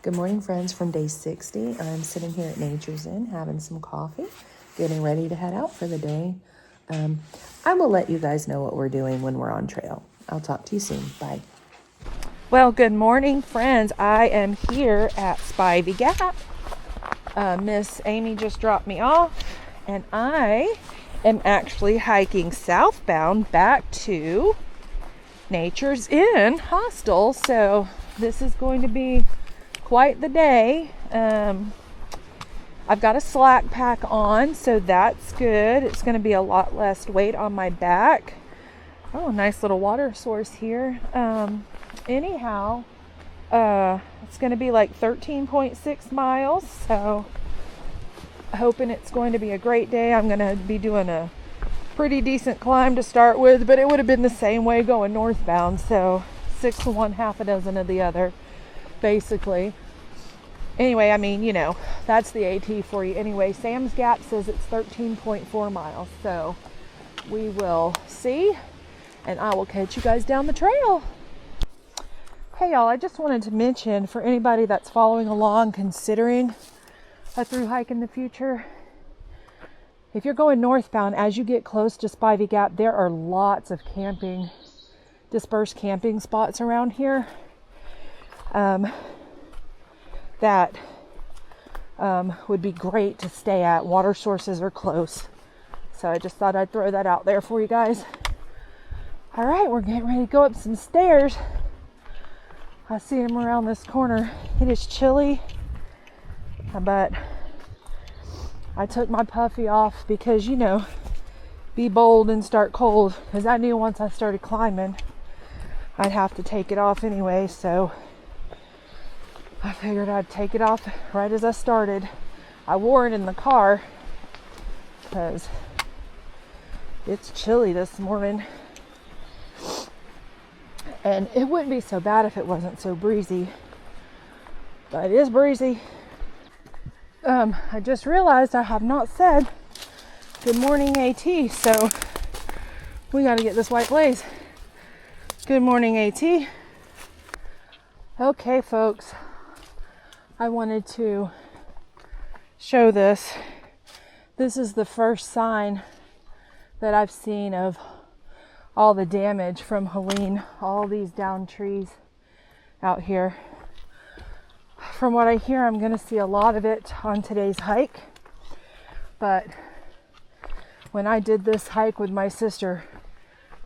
Good morning, friends, from day 60. I'm sitting here at Nature's Inn having some coffee, getting ready to head out for the day. I will let you guys know what we're doing when we're on trail. I'll talk to you soon. Bye. Well, good morning, friends. I am here at Spivey Gap. Miss Amy just dropped me off, and I am actually hiking southbound back to Nature's Inn Hostel. So this is going to be quite the day. I've got a slack pack on, so that's good. It's going to be a lot less weight on my back. Oh, nice little water source here. Anyhow, it's going to be like 13.6 miles, so hoping it's going to be a great day. I'm going to be doing a pretty decent climb to start with, but it would have been the same way going northbound, so 6 to 1, half a dozen of the other, basically. Anyway, I mean, you know, that's the AT for you. Anyway, Sam's Gap says it's 13.4 miles, so we will see, and I will catch you guys down the trail. Hey y'all, I just wanted to mention for anybody that's following along, considering a thru hike in the future, if you're going northbound, as you get close to Spivey Gap, there are lots of dispersed camping spots around here. That would be great to stay at. Water sources are close. So I just thought I'd throw that out there for you guys. All right, we're getting ready to go up some stairs. I see them around this corner. It is chilly, but I took my puffy off because, you know, be bold and start cold, because I knew once I started climbing I'd have to take it off anyway, so I figured I'd take it off right as I started. I wore it in the car because it's chilly this morning. And it wouldn't be so bad if it wasn't so breezy. But it is breezy. I just realized I have not said good morning AT, so we got to get this white blaze. Good morning AT. Okay, folks. I wanted to show this. This is the first sign that I've seen of all the damage from Helene, all these downed trees out here. From what I hear, I'm going to see a lot of it on today's hike. But when I did this hike with my sister,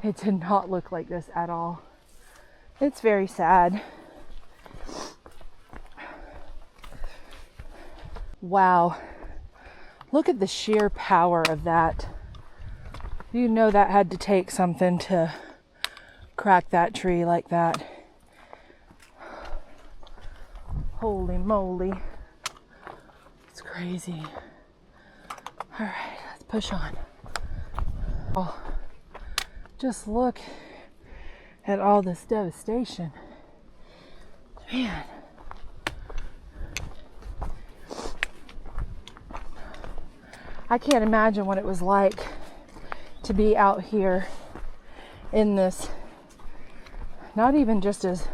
it did not look like this at all. It's very sad. Wow, look at the sheer power of that. You know that had to take something to crack that tree like that. Holy moly. It's crazy. All right, let's push on. Oh, just look at all this devastation. Man. I can't imagine what it was like to be out here in this, not even just as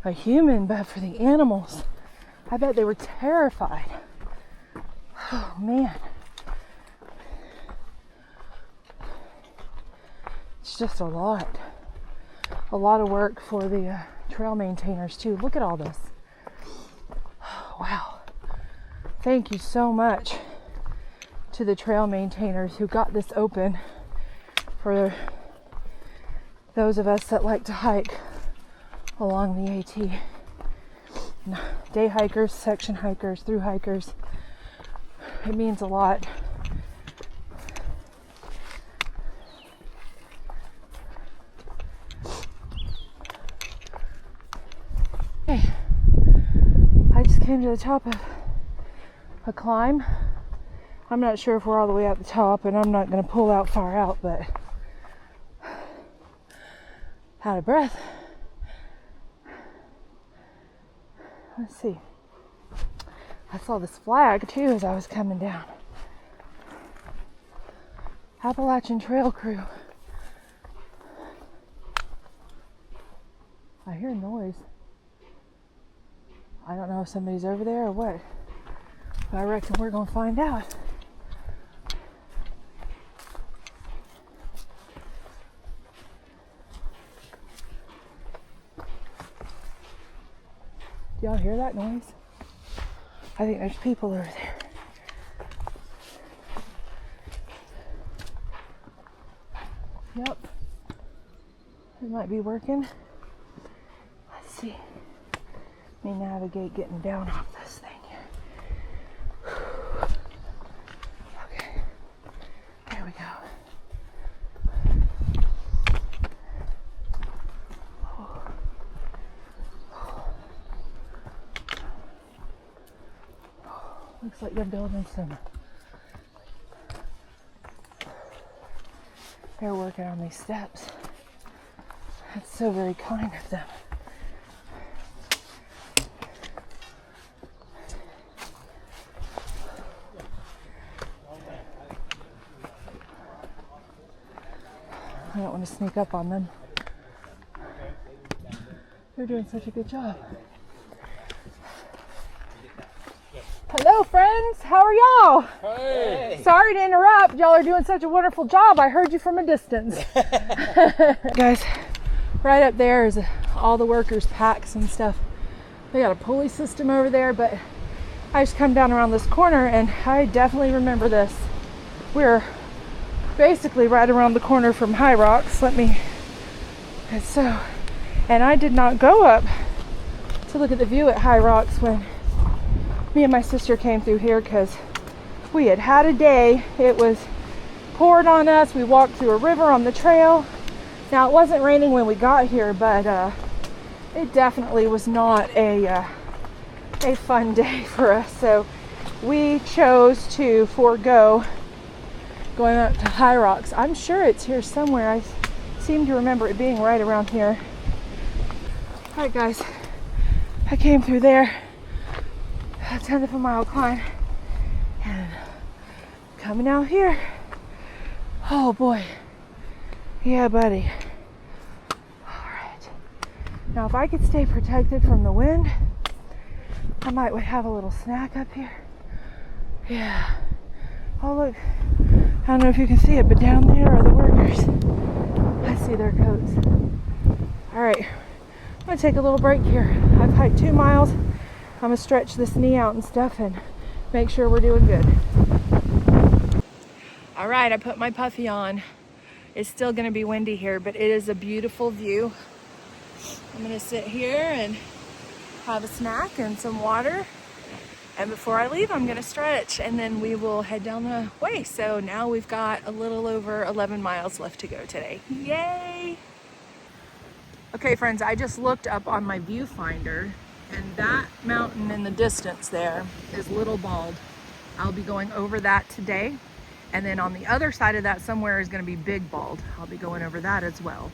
a human, but for the animals. I bet they were terrified. Oh, man. It's just a lot of work for the trail maintainers too. Look at all this. Oh, wow. Thank you so much to the trail maintainers who got this open for those of us that like to hike along the AT. Day hikers, section hikers, through hikers. It means a lot. Okay. I just came to the top of a climb. I'm not sure if we're all the way at the top, and I'm not going to pull out far out, but out of breath. Let's see. I saw this flag too as I was coming down. Appalachian Trail Crew. I hear noise. I don't know if somebody's over there or what. But I reckon we're gonna find out. Do y'all hear that noise? I think there's people over there. Yep. It might be working. Let's see. Let me navigate getting down off this thing here. Okay. There we go. Looks like they're building some. They're working on these steps. That's so very kind of them. I don't want to sneak up on them. They're doing such a good job. Hello friends, how are y'all? Hey. Sorry to interrupt, y'all are doing such a wonderful job. I heard you from a distance. Guys, right up there is all the workers' packs and stuff. They got a pulley system over there, but I just come down around this corner and I definitely remember this. We're basically right around the corner from High Rocks. And I did not go up to look at the view at High Rocks when me and my sister came through here because we had a day. It was poured on us. We walked through a river on the trail. Now it wasn't raining when we got here, but it definitely was not a fun day for us. So we chose to forego going up to High Rocks. I'm sure it's here somewhere. I seem to remember it being right around here. All right, guys, I came through there. A 10th of a mile climb and coming out here. Oh boy, yeah buddy. All right, now if I could stay protected from the wind, I might have a little snack up here. Yeah. Oh look, I don't know if you can see it, but down there are the workers. I see their coats. All right, I'm gonna take a little break here. I've hiked 2 miles. I'm gonna stretch this knee out and stuff and make sure we're doing good. All right, I put my puffy on. It's still gonna be windy here, but it is a beautiful view. I'm gonna sit here and have a snack and some water. And before I leave, I'm gonna stretch and then we will head down the way. So now we've got a little over 11 miles left to go today. Yay! Okay friends, I just looked up on my viewfinder and that mountain in the distance there is Little Bald. I'll be going over that today. And then on the other side of that somewhere is gonna be Big Bald. I'll be going over that as well.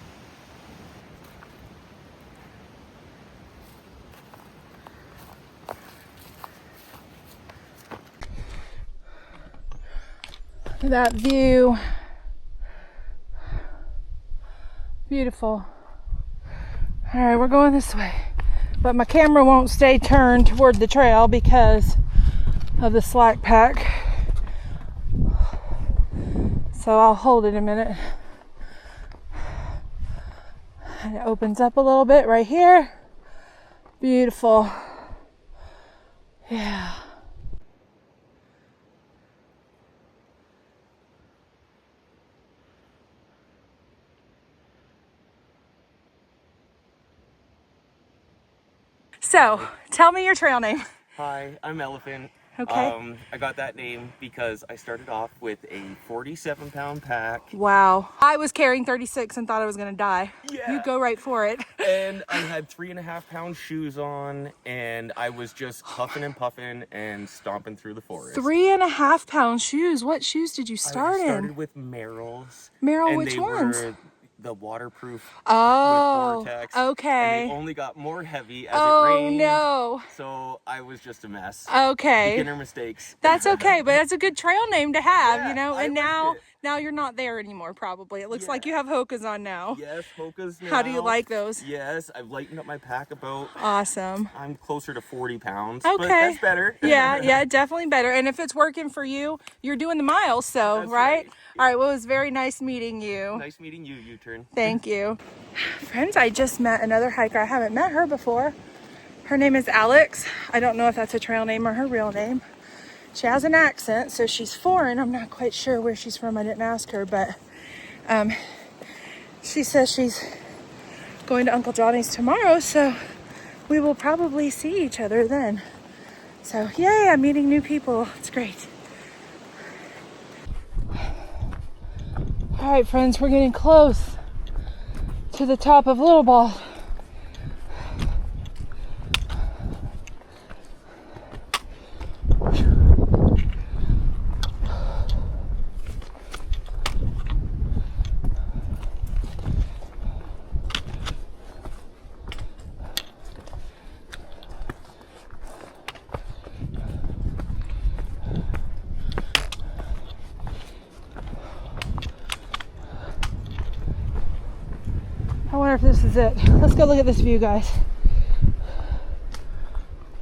That view, beautiful. All right, we're going this way. But my camera won't stay turned toward the trail because of the slack pack. So I'll hold it a minute. And it opens up a little bit right here. Beautiful. Yeah. So, tell me your trail name. Hi, I'm Elephant. Okay. I got that name because I started off with a 47-pound pack. Wow. I was carrying 36 and thought I was going to die. Yeah. You go right for it. And I had 3.5-pound shoes on, and I was just huffing and puffing and stomping through the forest. 3.5-pound shoes. What shoes did you start I in? started with Merrell's. Merrell, and which they ones? Were the waterproof Oh, with Vortex. okay. And they only got more heavy as it Oh, rained. no. So I was just a mess. Okay. Beginner mistakes. That's okay, but that's a good trail name to have, Yeah, you know. I And liked it. now you're not there anymore, probably. It looks Yeah. like you have Hokas on now. Yes, Hokas now. How do you like those? Yes, I've lightened up my pack about. Awesome. I'm closer to 40 pounds, Okay. but that's better. Yeah, definitely better. And if it's working for you, you're doing the miles, so, That's right? right. All right, well, it was very nice meeting you. Nice meeting you, U-turn. Thank you. Friends, I just met another hiker. I haven't met her before. Her name is Alex. I don't know if that's a trail name or her real name. She has an accent, so she's foreign. I'm not quite sure where she's from. I didn't ask her, but she says she's going to Uncle Johnny's tomorrow, so we will probably see each other then. So yay, I'm meeting new people. It's great. All right, friends, we're getting close to the top of Little Ball. I wonder if this is it. Let's go look at this view, guys.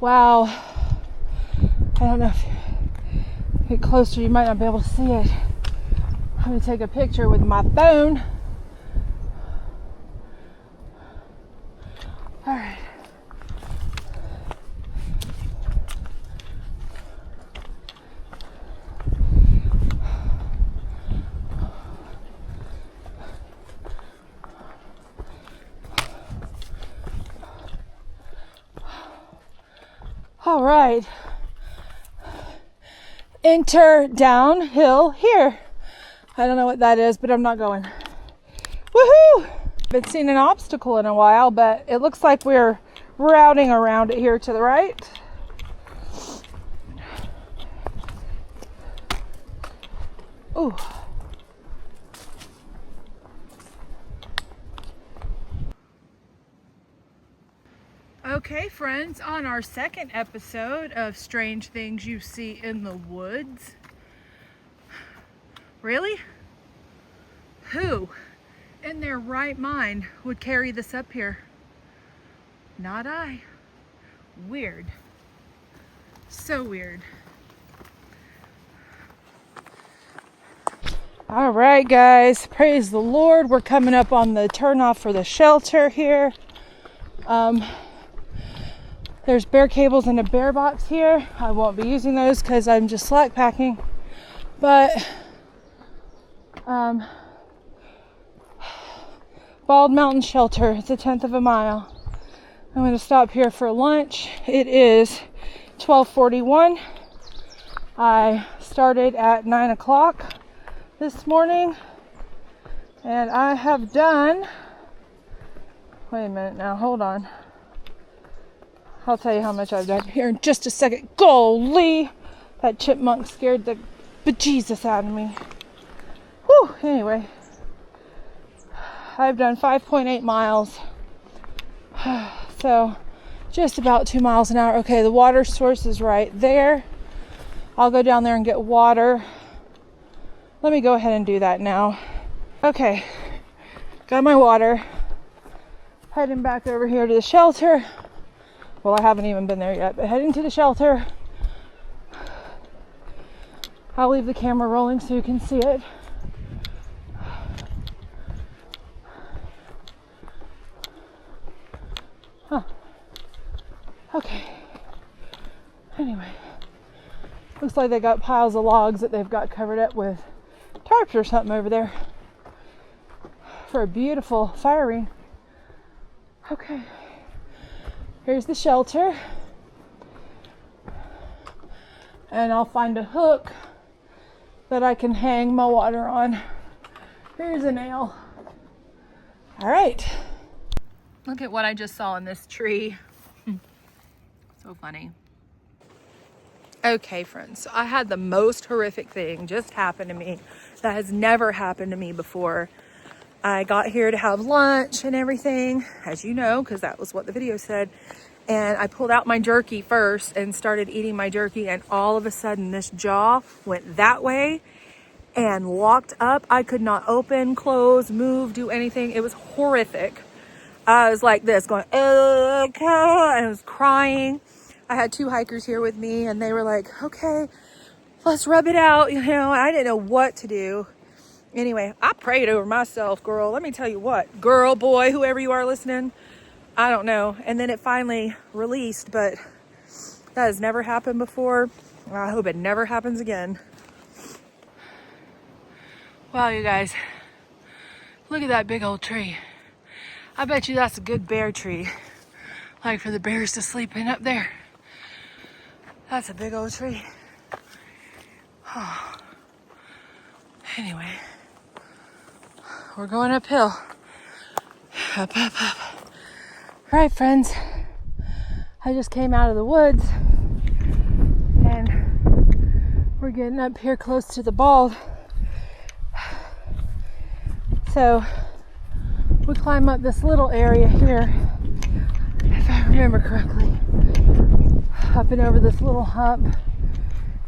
Wow. I don't know if you get closer, you might not be able to see it. Let me take a picture with my phone. All right. All right. Enter downhill here. I don't know what that is, but I'm not going. Woohoo! Haven't seen an obstacle in a while, but it looks like we're routing around it here to the right. Ooh. Okay, friends, on our second episode of Strange Things You See in the Woods. Really? Who in their right mind would carry this up here? Not I. Weird. So weird. All right, guys, praise the Lord. We're coming up on the turnoff for the shelter here. There's bear cables in a bear box here. I won't be using those because I'm just slack packing. But Bald Mountain Shelter, it's 1/10 of a mile. I'm going to stop here for lunch. It is 12:41. I started at 9 o'clock this morning, and I have done, wait a minute now, hold on. I'll tell you how much I've done here in just a second. Golly, that chipmunk scared the bejesus out of me. Whew, anyway, I've done 5.8 miles. So, just about 2 miles an hour. Okay, the water source is right there. I'll go down there and get water. Let me go ahead and do that now. Okay, got my water. Heading back over here to the shelter. Well, I haven't even been there yet, but heading to the shelter. I'll leave the camera rolling so you can see it. Huh. Okay. Anyway. Looks like they got piles of logs that they've got covered up with tarps or something over there for a beautiful fire ring. Okay. Here's the shelter. And I'll find a hook that I can hang my water on. Here's a nail. All right. Look at what I just saw in this tree. So funny. Okay, friends, so I had the most horrific thing just happen to me that has never happened to me before. I got here to have lunch and everything, as you know, because that was what the video said. And I pulled out my jerky first and started eating my jerky, and all of a sudden this jaw went that way and locked up. I could not open, close, move, do anything. It was horrific. I was like this, going, okay, and I was crying. I had 2 hikers here with me, and they were like, okay, let's rub it out. You know, I didn't know what to do. Anyway, I prayed over myself, girl. Let me tell you what, girl, boy, whoever you are listening, I don't know. And then it finally released, but that has never happened before. I hope it never happens again. Wow, you guys, look at that big old tree. I bet you that's a good bear tree, like for the bears to sleep in up there. That's a big old tree. Oh. Anyway, we're going uphill. Up, up, up. All right, friends. I just came out of the woods and we're getting up here close to the ball. So we climb up this little area here, if I remember correctly, up and over this little hump,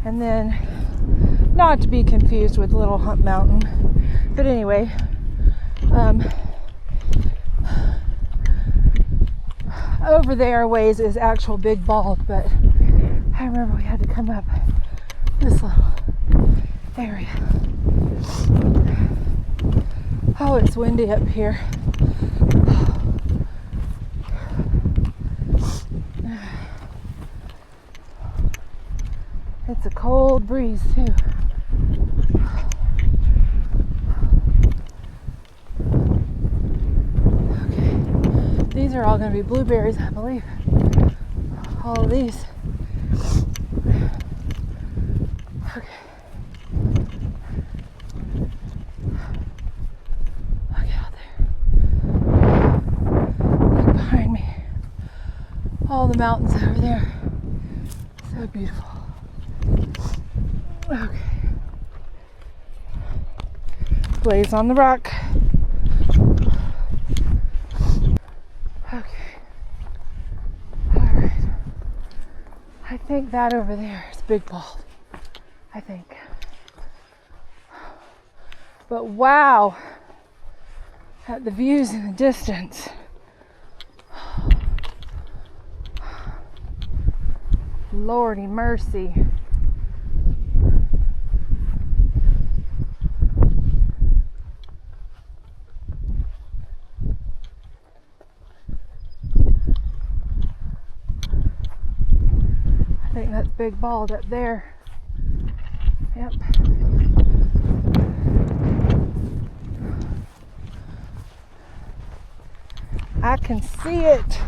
and then not to be confused with Little Hump Mountain, but anyway, over there ways is actual Big Bald, but I remember we had to come up this little area. Oh, it's windy up here. It's a cold breeze too. Okay, these are all going to be blueberries, I believe. All of these. Okay. Look out there. Look behind me. All the mountains over there. So beautiful. Okay. Blaze on the rock. Okay. Alright. I think that over there is Big Bald. I think. But wow, at the views in the distance. Lordy mercy. I think that's Big Bald up there. Yep. I can see it.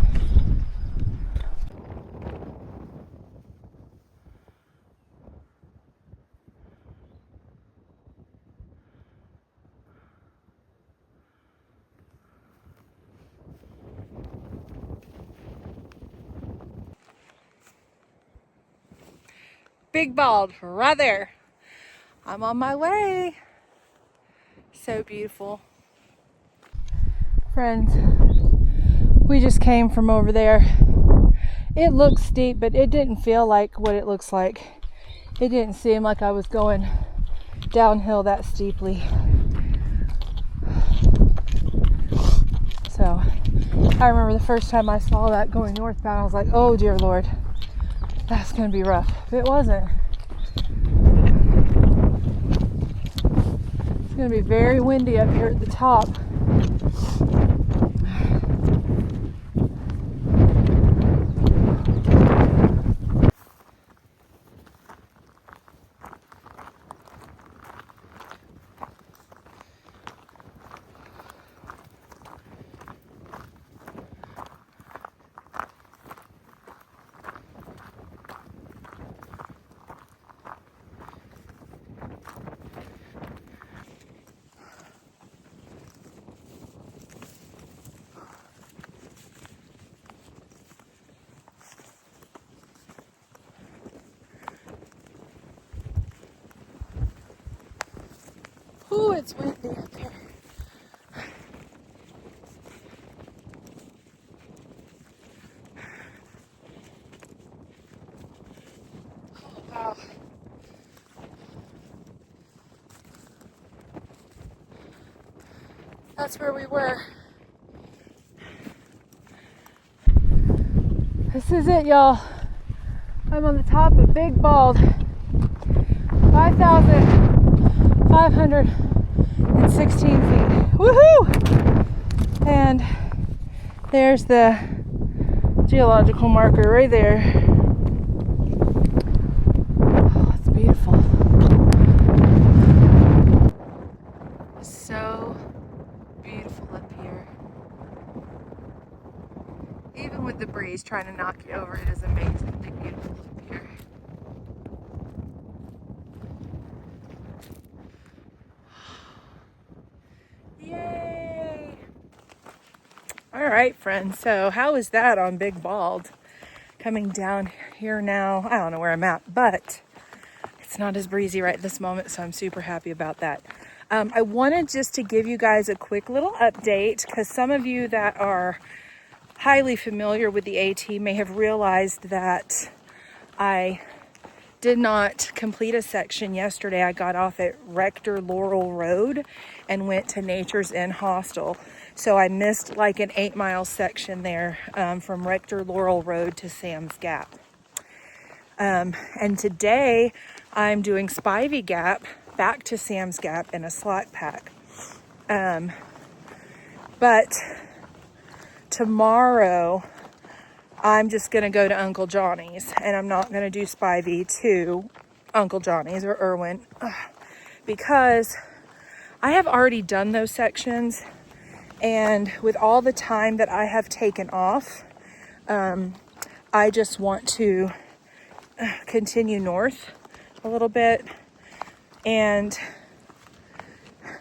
Big Bald right there. I'm on my way. So beautiful. Friends, we just came from over there. It looks steep, but it didn't feel like what it looks like. It didn't seem like I was going downhill that steeply. So I remember the first time I saw that going northbound, I was like, oh dear Lord, that's gonna be rough. It wasn't. It's gonna be very windy up here at the top. Ooh, it's windy up here. Oh. That's where we were. This is it, y'all. I'm on the top of Big Bald, 5,516 feet. Woohoo! And there's the geological marker right there. Oh, it's beautiful. It's so beautiful up here. Even with the breeze trying to knock you over, it is amazingly beautiful up here. Yay! All right, friends. So how is that on Big Bald? Coming down here now. I don't know where I'm at, but it's not as breezy right this moment, so I'm super happy about that. I wanted just to give you guys a quick little update because some of you that are highly familiar with the AT may have realized that I did not complete a section yesterday. I got off at Rector Laurel Road and went to Nature's Inn Hostel. So I missed like an 8-mile section there from Rector Laurel Road to Sam's Gap. And today I'm doing Spivey Gap back to Sam's Gap in a slack pack. But tomorrow I'm just going to go to Uncle Johnny's, and I'm not going to do Spivey to Uncle Johnny's or Irwin because I have already done those sections, and with all the time that I have taken off, I just want to continue north a little bit. And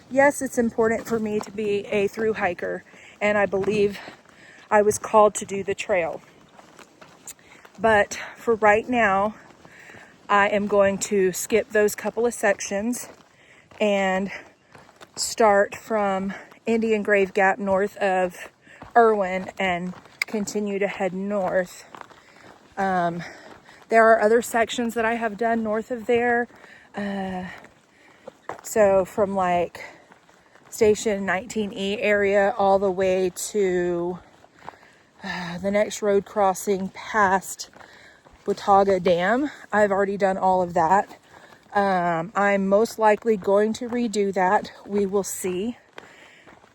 yes, it's important for me to be a thru hiker, and I believe I was called to do the trail. But for right now, I am going to skip those couple of sections and start from Indian Grave Gap north of Irwin and continue to head north. There are other sections that I have done north of there. So from like Station 19E area all the way to the next road crossing past Watauga Dam. I've already done all of that. I'm most likely going to redo that. We will see.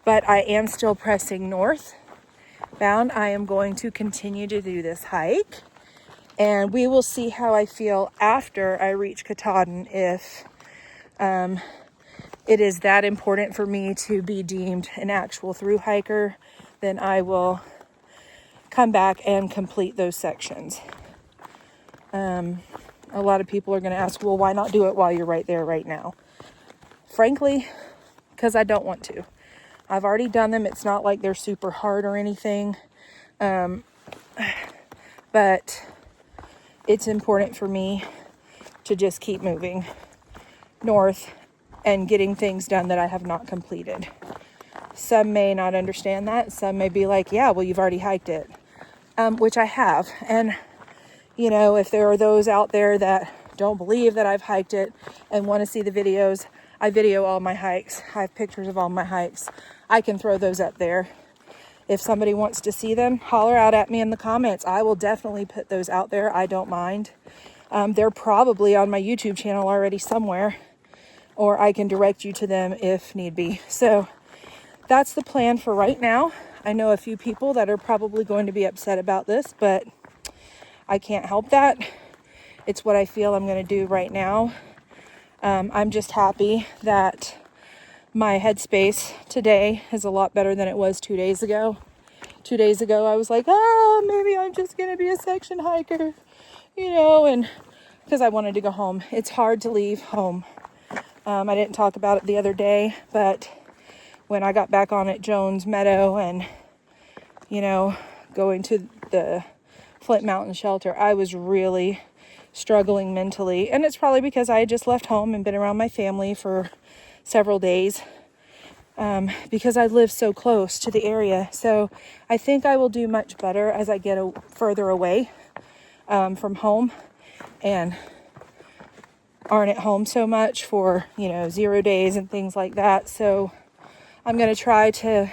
But I am still pressing north bound. I am going to continue to do this hike. And we will see how I feel after I reach Katahdin. If it is that important for me to be deemed an actual thru hiker, then I will come back and complete those sections. A lot of people are going to ask, well, why not do it while you're right there right now? Frankly, because I don't want to. I've already done them. It's not like they're super hard or anything. But it's important for me to just keep moving north and getting things done that I have not completed. Some may not understand that. Some may be like, yeah, well, you've already hiked it, which I have. And, you know, if there are those out there that don't believe that I've hiked it and want to see the videos, I video all my hikes. I have pictures of all my hikes. I can throw those up there. If somebody wants to see them, holler out at me in the comments. I will definitely put those out there. I don't mind. They're probably on my YouTube channel already somewhere, or I can direct you to them if need be. So that's the plan for right now. I know a few people that are probably going to be upset about this, but I can't help that. It's what I feel I'm going to do right now. I'm just happy that my headspace today is a lot better than it was 2 days ago. 2 days ago, I was like, oh, maybe I'm just going to be a section hiker, you know, and because I wanted to go home. It's hard to leave home. I didn't talk about it the other day, but when I got back on at Jones Meadow and, you know, going to the Flint Mountain Shelter, I was really struggling mentally. And it's probably because I had just left home and been around my family for several days, because I live so close to the area. So I think I will do much better as I get further away from home and aren't at home so much for, 0 days and things like that. So I'm going to try to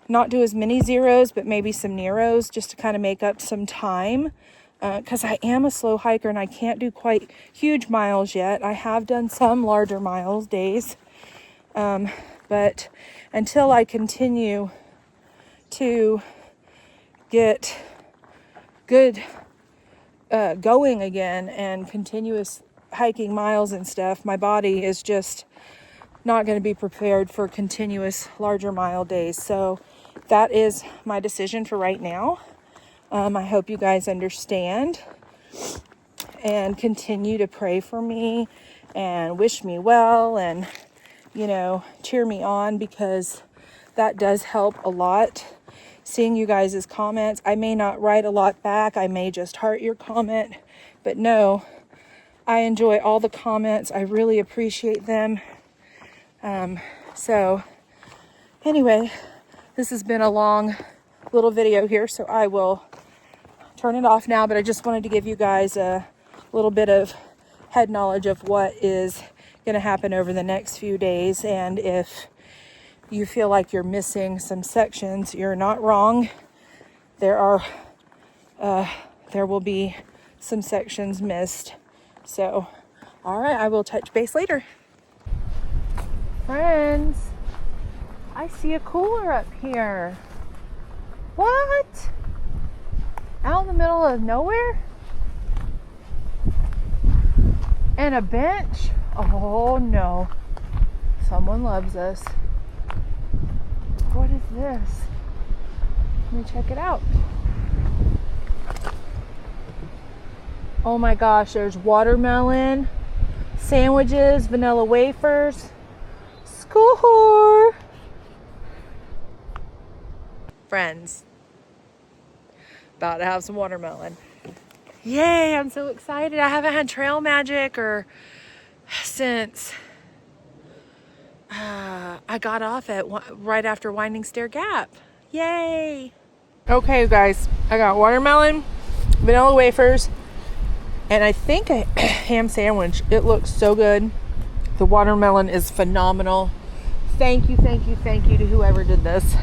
not do as many zeros, but maybe some Neros, just to kind of make up some time. Because I am a slow hiker and I can't do quite huge miles yet. I have done some larger miles days. But until I continue to get good going again and continuous hiking miles and stuff, my body is just not going to be prepared for continuous larger mile days. So that is my decision for right now. I hope you guys understand and continue to pray for me and wish me well and, cheer me on, because that does help a lot. Seeing you guys' comments. I may not write a lot back. I may just heart your comment. But no, I enjoy all the comments. I really appreciate them. So anyway, this has been a long little video here, so I will turn it off now, but I just wanted to give you guys a little bit of head knowledge of what is going to happen over the next few days. And if you feel like you're missing some sections, you're not wrong. There will be some sections missed. So, all right, I will touch base later. Friends, I see a cooler up here. What? Out in the middle of nowhere? And a bench? Oh no. Someone loves us. What is this? Let me check it out. Oh my gosh, there's watermelon, sandwiches, vanilla wafers, score. Friends, about to have some watermelon. Yay, I'm so excited. I haven't had trail magic since I got off at right after Winding Stair Gap. Yay. Okay, you guys, I got watermelon, vanilla wafers, and I think a ham sandwich. It looks so good. The watermelon is phenomenal. Thank you to whoever did this.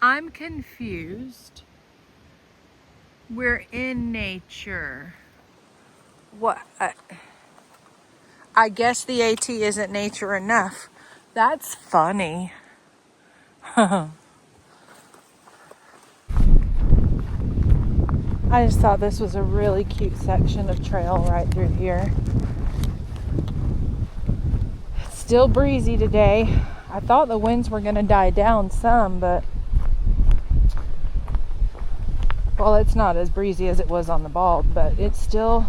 I'm confused. We're in nature. What? I guess the AT isn't nature enough. That's funny. I just thought this was a really cute section of trail right through here. It's still breezy today. I thought the winds were going to die down some, but well, it's not as breezy as it was on the Bald, but it still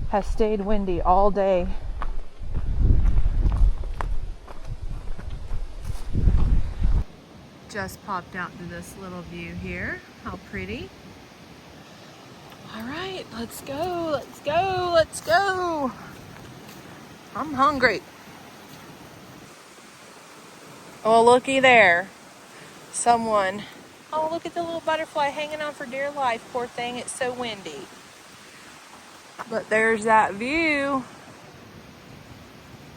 has stayed windy all day. Just popped out to this little view here. How pretty. All right, let's go. I'm hungry. Oh, looky there. Someone. Oh, look at the little butterfly hanging on for dear life. Poor thing, it's so windy. But there's that view.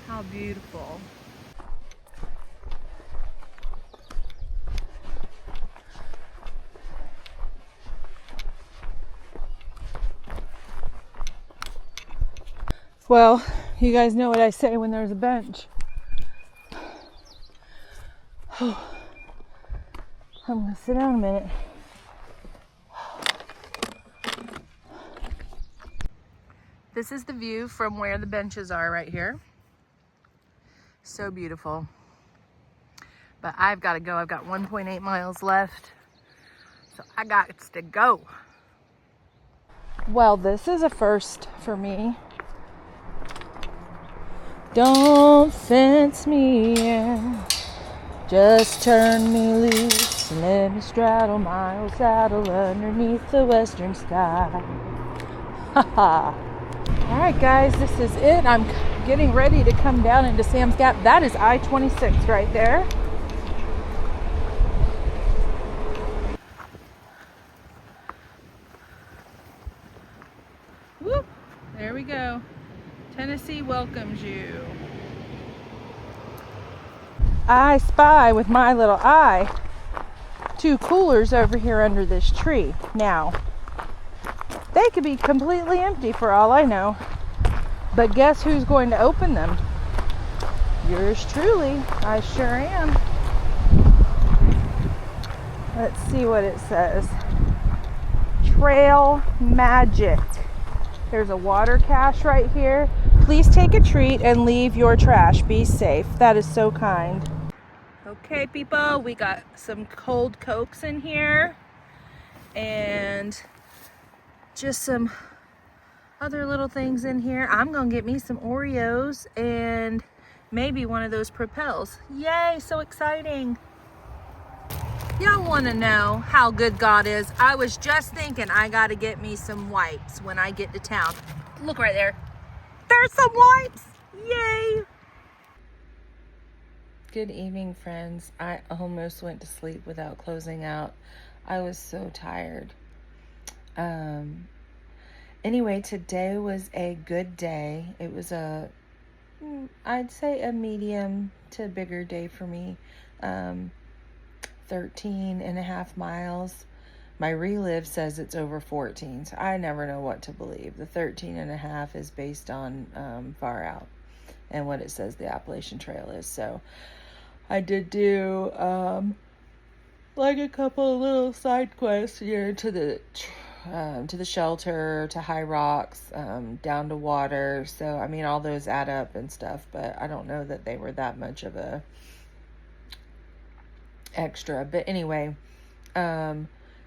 How beautiful. Well, you guys know what I say when there's a bench. I'm gonna sit down a minute. This is the view from where the benches are right here. So beautiful. But I've got to go. I've got 1.8 miles left. So I got to go. Well, this is a first for me. Don't fence me in. Just turn me loose and let me straddle my old saddle underneath the western sky. Haha. Alright guys, this is it. I'm getting ready to come down into Sam's Gap. That is I-26 right there. There we go. Tennessee welcomes you. I spy with my little eye 2 coolers over here under this tree. Now, they could be completely empty for all I know. But guess who's going to open them? Yours truly. I sure am. Let's see what it says. Trail Magic. There's a water cache right here. Please take a treat and leave your trash. Be safe. That is so kind. Okay, people, we got some cold Cokes in here and just some other little things in here. I'm gonna get me some Oreos and maybe one of those Propels. Yay, so exciting. Y'all want to know how good God is? I was just thinking I got to get me some wipes when I get to town. Look right there. There's some wipes. Yay. Good evening, friends. I almost went to sleep without closing out. I was so tired. Anyway, today was a good day. It was I'd say a medium to bigger day for me. 13.5 miles. My relive says it's over 14, so I never know what to believe. The 13.5 is based on far out and what it says the Appalachian Trail is. So I did do like a couple of little side quests here to the shelter, to High Rocks, down to water. So I mean, all those add up and stuff, but I don't know that they were that much of a extra. But anyway,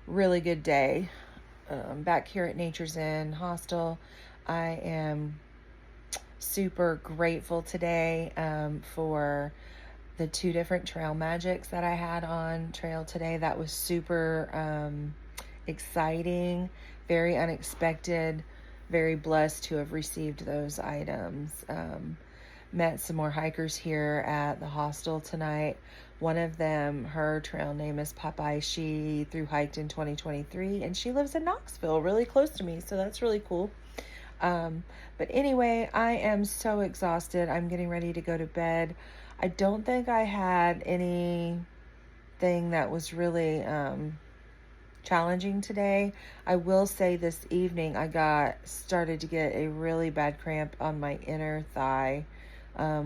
really good day. Back here at Nature's Inn Hostel. I am super grateful today for the 2 different trail magics that I had on trail today. That was super exciting, very unexpected, very blessed to have received those items. Met some more hikers here at the hostel tonight. One of them, her trail name is Popeye. She hiked in 2023 and she lives in Knoxville, really close to me. So that's really cool. But anyway, I am so exhausted. I'm getting ready to go to bed. I don't think I had anything that was really challenging today. I will say this evening I started to get a really bad cramp on my inner thigh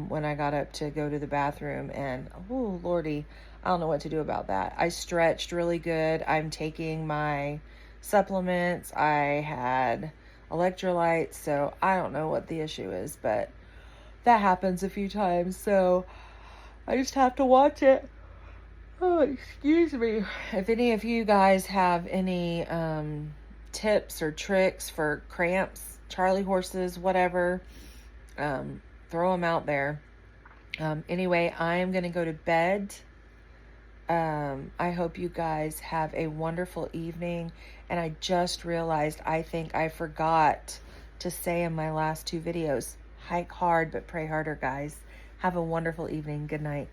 when I got up to go to the bathroom, and oh lordy, I don't know what to do about that. I stretched really good. I'm taking my supplements. I had electrolytes, so I don't know what the issue is, but that happens a few times, so I just have to watch it. Oh, excuse me. If any of you guys have any tips or tricks for cramps, Charlie horses, whatever, throw them out there. Anyway, I am going to go to bed. I hope you guys have a wonderful evening. And I just realized, I think I forgot to say in my last 2 videos, hike hard, but pray harder, guys. Have a wonderful evening. Good night.